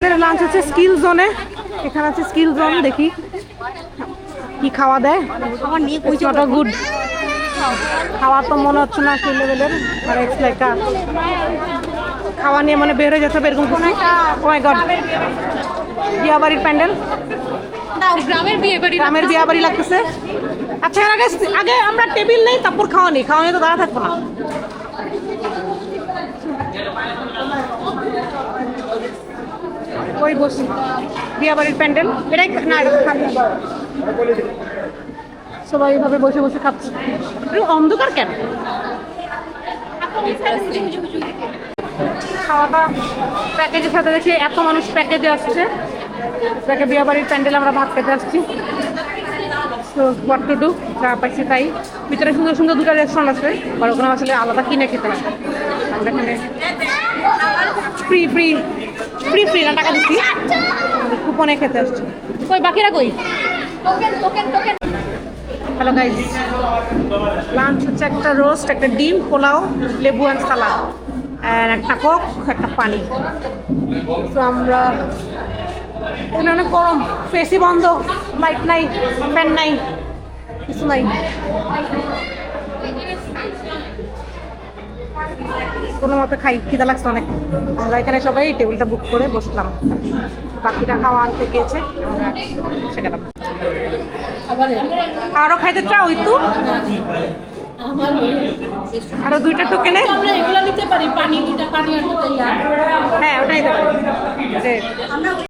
Lunch হচ্ছে skill জোনে। এখানে আছে স্কিল জোন, দেখি কি খাওয়া দেয়। আমার নিয়ে নট গুড খাওয়া তো মনে হচ্ছে না সেই লেভেলের। আর ইটস লাইক খাওয়া নিয়ে মানে বের হয়ে যেতে হবে এরকম কোনো একটা। ও মাই গড, বিয়া বাড়ির প্যান্ডেল, গ্রামের বিয়া বাড়ি লাগতেছে। আচ্ছা এর আগে আগে আমরা টেবিল নেই, তারপর খাওয়া নেই, খাওয়া নিয়ে তো দাঁড়া থাকবো না। ওই বসি বিয়া বাড়ির প্যান্ডেল, এটাই না সবাই এইভাবে বসে বসে খাচ্ছে। অন্ধকার কেন? খাওয়াটা প্যাকেজের সাথে দেখি এত মানুষ প্যাকেজে আসছে। তাকে বিয়া বাড়ির প্যান্ডেল আমরা ভাত খেতে আসছি। সো হোয়াট টু ডু, যা পাইছি তাই। ভিতরে সুন্দর সুন্দর দুটো রেস্টুরেন্ট আছে, আর ওখানে আসলে আলাদা কিনে খেতে হয়। আমরা এখানে ফ্রি ফ্রি ফ্রি ফ্রি না, টাকা দিচ্ছি, কুপনে খেতে আসছি। কই বাকিরা কই? হ্যালো গাইস, লাঞ্চ হচ্ছে একটা রোস্ট, একটা ডিম, পোলাও, লেবু অ্যান্ড সালাদ, আর একটা কোক, একটা পানি। তো আমরা এখানে অনেক গরম, এসি বন্ধ, লাইট নাই, ফ্যান নাই, কিছু নাই। কোনো মতো খাই, খিদা লাগছে অনেক। আমরা এখানে সবাই টেবিলটা বুক করে বসলাম, বাকিটা খাওয়া আনতে গিয়েছে, আমরা বসে গেলাম। আরো খাইতে চাও একটু? আরো দুইটা টোকেনে আমরা এগুলো নিতে পারি, পানি দুটা পানি আর হ্যাঁ ওটাই দেবো।